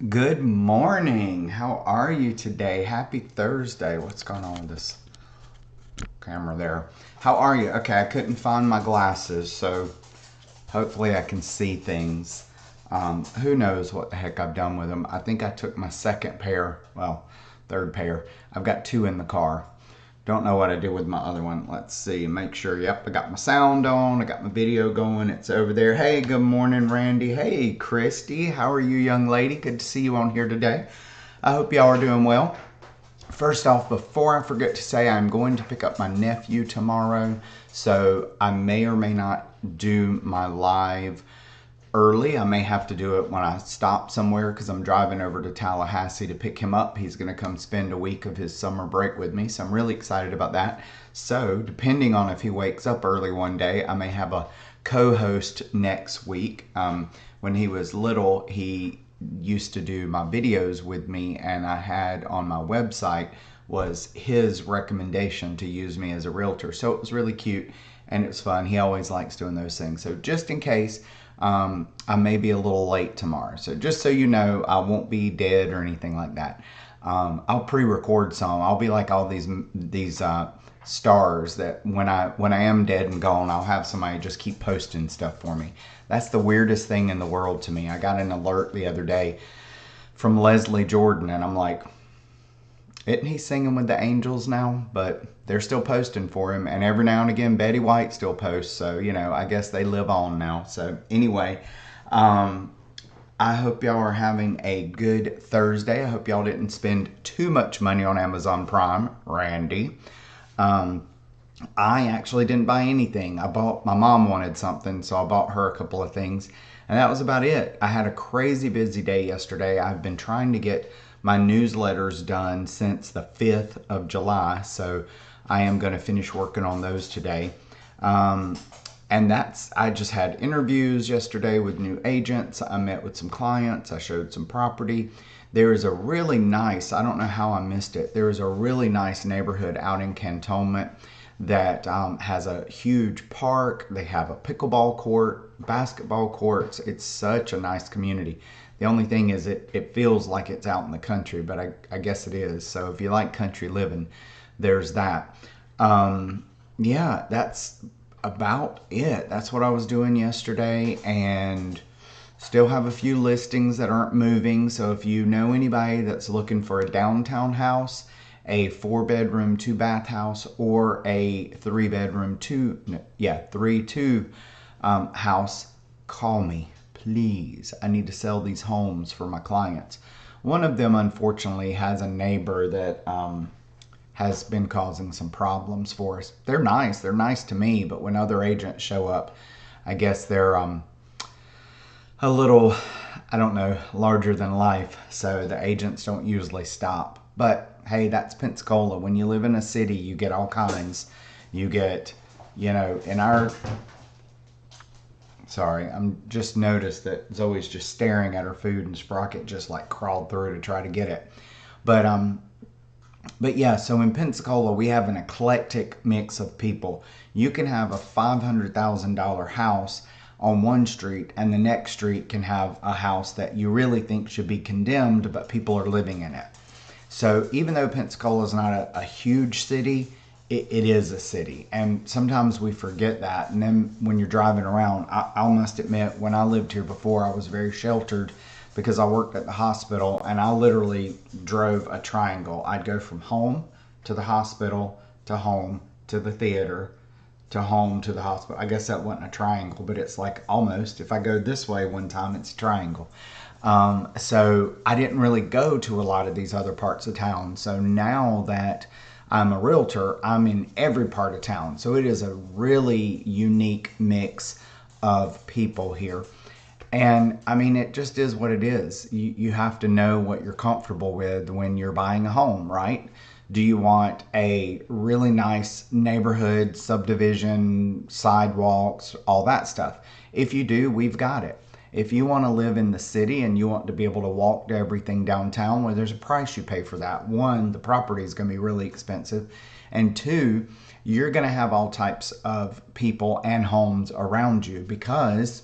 Good morning. How are you today? Happy Thursday. What's going on with this camera there? How are you? Okay, I couldn't find my glasses, so hopefully I can see things. Who knows what the heck I've done with them. I think I took my second pair, well, third pair. I've got two in the car. Don't know what I did with my other one. Let's see. Make sure. Yep, I got my sound on. I got my video going. It's over there. Hey, good morning, Randy. Hey, Christy. How are you, young lady? Good to see you on here today. I hope y'all are doing well. First off, before I forget to say, I'm going to pick up my nephew tomorrow. So I may or may not do my live early. I may have to do it when I stop somewhere because I'm driving over to Tallahassee to pick him up. He's going to come spend a week of his summer break with me, so I'm really excited about that. So depending on if he wakes up early one day, I may have a co-host next week. When he was little, he used to do my videos with me, and I had on my website was his recommendation to use me as a realtor. So it was really cute and it was fun. He always likes doing those things. So just in case, I may be a little late tomorrow. So just so you know, I won't be dead or anything like that. I'll pre-record some. I'll be like all these stars that when I am dead and gone, I'll have somebody just keep posting stuff for me. That's the weirdest thing in the world to me. I got an alert the other day from Leslie Jordan, and I'm like, isn't he singing with the angels now? But they're still posting for him. And every now and again, Betty White still posts. So, you know, I guess they live on now. So anyway, I hope y'all are having a good Thursday. I hope y'all didn't spend too much money on Amazon Prime, Randy. I actually didn't buy anything. My mom wanted something, so I bought her a couple of things. And that was about it. I had a crazy busy day yesterday. I've been trying to get my newsletters done since the 5th of July, so I am going to finish working on those today. And I just had interviews yesterday with new agents. I met with some clients. I showed some property. There is a really nice, I don't know how I missed it, there is a really nice neighborhood out in Cantonment that has a huge park. They have a pickleball court, basketball courts. It's such a nice community. The only thing is it feels like it's out in the country, but I guess it is. So if you like country living, there's that. Yeah, that's about it. That's what I was doing yesterday, and still have a few listings that aren't moving. So if you know anybody that's looking for a downtown house, a 4-bedroom, 2-bath house, or a 3-bedroom, 3-2 house, call me, please. I need to sell these homes for my clients. One of them, unfortunately, has a neighbor that has been causing some problems for us. They're nice. They're nice to me, but when other agents show up, I guess they're a little, I don't know, larger than life. So the agents don't usually stop. But hey, that's Pensacola. When you live in a city, you get all kinds. You get, you know, sorry, I'm just noticed that Zoe's just staring at her food and Sprocket just like crawled through to try to get it. But yeah, so in Pensacola, we have an eclectic mix of people. You can have a $500,000 house on one street, and the next street can have a house that you really think should be condemned, but people are living in it. So even though Pensacola is not a huge city, it is a city. And sometimes we forget that. And then when you're driving around, I must admit, when I lived here before, I was very sheltered because I worked at the hospital, and I literally drove a triangle. I'd go from home to the hospital to home to the theater to home to the hospital. I guess that wasn't a triangle, but it's like almost. If I go this way one time, it's a triangle. So I didn't really go to a lot of these other parts of town. So now that I'm a realtor, I'm in every part of town. So it is a really unique mix of people here. And I mean, it just is what it is. You have to know what you're comfortable with when you're buying a home, right? Do you want a really nice neighborhood, subdivision, sidewalks, all that stuff? If you do, we've got it. If you want to live in the city and you want to be able to walk to everything downtown, well, there's a price you pay for that. One, the property is going to be really expensive. And two, you're going to have all types of people and homes around you because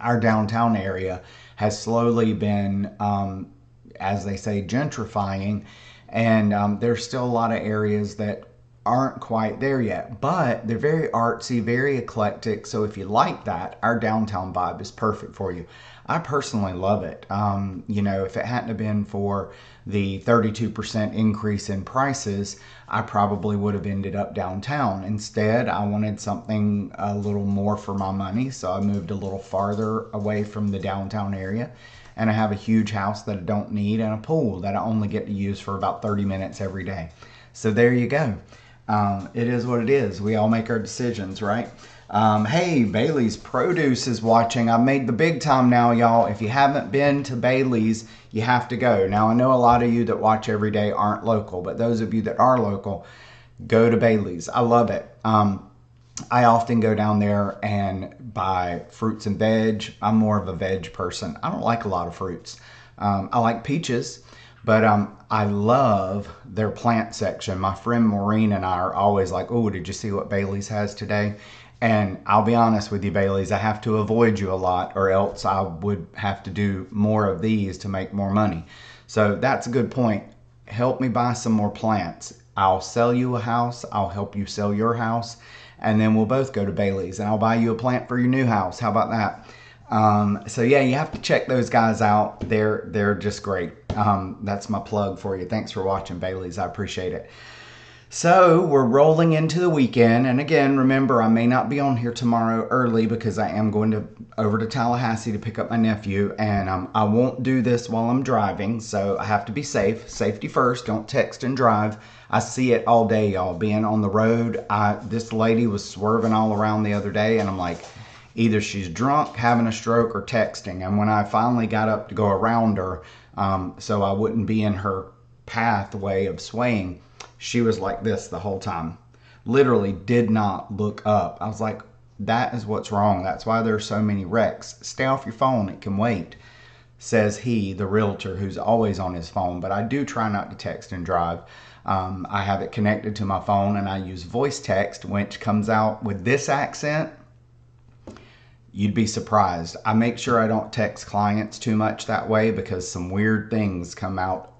our downtown area has slowly been, as they say, gentrifying. And there's still a lot of areas that aren't quite there yet, but they're very artsy, very eclectic. So if you like that, our downtown vibe is perfect for you. I personally love it. If it hadn't have been for the 32% increase in prices, I probably would have ended up downtown. Instead, I wanted something a little more for my money, so I moved a little farther away from the downtown area. And I have a huge house that I don't need and a pool that I only get to use for about 30 minutes every day. So there you go. It is what it is. We all make our decisions, right? Hey, Bailey's Produce is watching. I've made the big time now, y'all. If you haven't been to Bailey's, you have to go. Now, I know a lot of you that watch every day aren't local, but those of you that are local, go to Bailey's. I love it. I often go down there and buy fruits and veg. I'm more of a veg person. I don't like a lot of fruits. I like peaches. But I love their plant section. My friend Maureen and I are always like, oh, did you see what Bailey's has today? And I'll be honest with you, Bailey's, I have to avoid you a lot, or else I would have to do more of these to make more money. So that's a good point. Help me buy some more plants. I'll sell you a house. I'll help you sell your house. And then we'll both go to Bailey's and I'll buy you a plant for your new house. How about that? So yeah, you have to check those guys out. They're just great. That's my plug for you. Thanks for watching, Bailey's. I appreciate it. So we're rolling into the weekend. And again, remember, I may not be on here tomorrow early because I am going over to Tallahassee to pick up my nephew. And I won't do this while I'm driving. So I have to be safe. Safety first. Don't text and drive. I see it all day, y'all. Being on the road. This lady was swerving all around the other day. And I'm like, either she's drunk, having a stroke, or texting. And when I finally got up to go around her, so I wouldn't be in her pathway of swaying, she was like this the whole time. Literally did not look up. I was like, that is what's wrong. That's why there's so many wrecks. Stay off your phone. It can wait, says he, the realtor, who's always on his phone. But I do try not to text and drive. I have it connected to my phone, and I use voice text, which comes out with this accent. You'd be surprised. I make sure I don't text clients too much that way because some weird things come out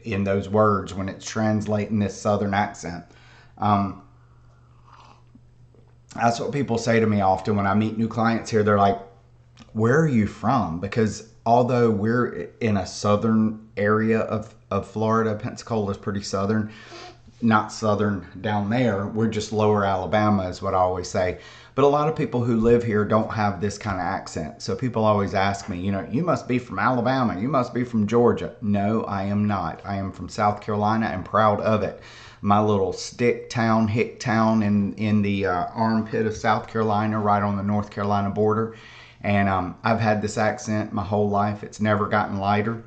in those words when it's translating this southern accent. That's what people say to me often when I meet new clients here. They're like, where are you from? Because although we're in a southern area of Florida, Pensacola is pretty southern. Not southern down there. We're just lower Alabama is what I always say. But a lot of people who live here don't have this kind of accent. So people always ask me, you must be from Alabama. You must be from Georgia. No, I am not. I am from South Carolina and proud of it. My little stick town, hick town in the armpit of South Carolina, right on the North Carolina border. And I've had this accent my whole life. It's never gotten lighter.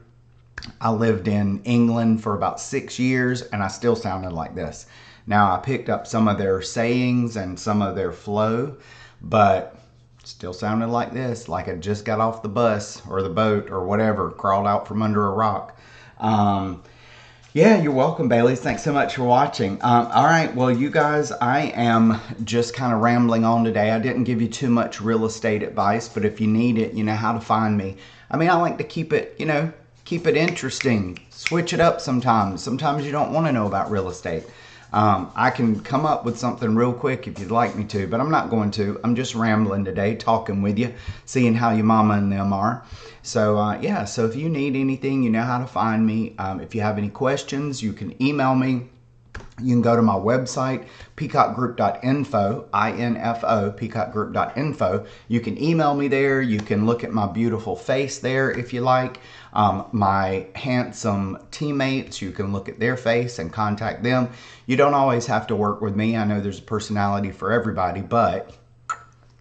I lived in England for about 6 years and I still sounded like this. Now I picked up some of their sayings and some of their flow, but still sounded like this, like I just got off the bus or the boat or whatever, crawled out from under a rock. Yeah, you're welcome, Bailey's. Thanks so much for watching. All right, well, you guys, I am just kind of rambling on today. I didn't give you too much real estate advice, but if you need it, you know how to find me. I mean, I like to keep it, keep it interesting. Switch it up sometimes. Sometimes you don't want to know about real estate. I can come up with something real quick if you'd like me to, but I'm not going to. I'm just rambling today, talking with you, seeing how your mama and them are. So, yeah, so if you need anything, you know how to find me. If you have any questions, you can email me. You can go to my website, peacockgroup.info, I-N-F-O, peacockgroup.info. You can email me there. You can look at my beautiful face there if you like. My handsome teammates, you can look at their face and contact them. You don't always have to work with me. I know there's a personality for everybody, but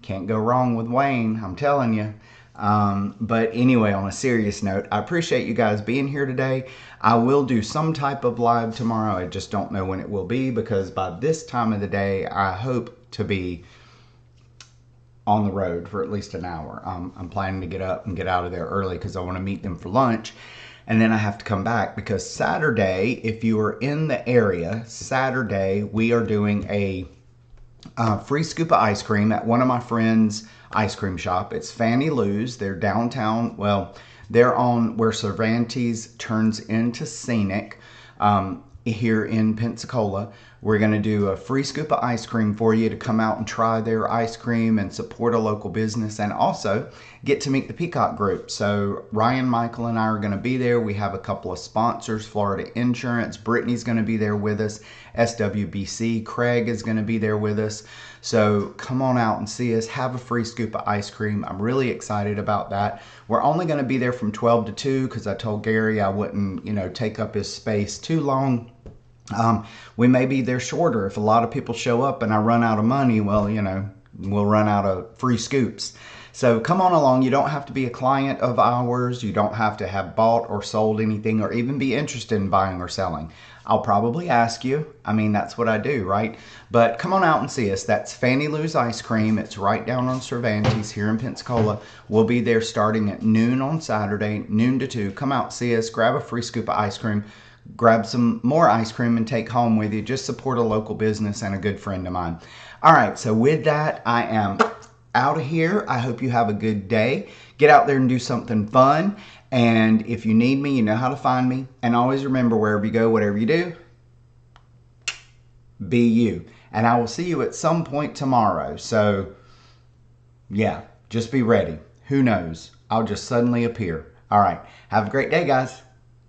can't go wrong with Wayne, I'm telling you. But anyway, on a serious note, I appreciate you guys being here today. I will do some type of live tomorrow. I just don't know when it will be because by this time of the day, I hope to be on the road for at least an hour. I'm planning to get up and get out of there early because I want to meet them for lunch. And then I have to come back because Saturday, if you are in the area, Saturday, we are doing a free scoop of ice cream at one of my friends' ice cream shop. It's Fannie Lou's. They're downtown. Well, They're on where Cervantes turns into Scenic here in Pensacola. We're going to do a free scoop of ice cream for you to come out and try their ice cream and support a local business, and also get to meet the Peacock group. So Ryan, Michael, and I are going to be there. We have a couple of sponsors, Florida Insurance. Brittany's going to be there with us. SWBC. Craig is going to be there with us. So come on out and see us. Have a free scoop of ice cream. I'm really excited about that. We're only going to be there from 12 to 2 because I told Gary I wouldn't, take up his space too long. We may be there shorter. If a lot of people show up and I run out of money, well, we'll run out of free scoops. So come on along. You don't have to be a client of ours. You don't have to have bought or sold anything or even be interested in buying or selling. I'll probably ask you. I mean, that's what I do, right? But come on out and see us. That's Fannie Lou's Ice Cream. It's right down on Cervantes here in Pensacola. We'll be there starting at noon on Saturday, noon to 2. Come out, see us, grab a free scoop of ice cream, grab some more ice cream and take home with you. Just support a local business and a good friend of mine. All right, so with that, I am out of here. I hope you have a good day. Get out there and do something fun. And if you need me, you know how to find me. And always remember, wherever you go, whatever you do, be you. And I will see you at some point tomorrow. So, yeah, just be ready. Who knows? I'll just suddenly appear. All right. Have a great day, guys.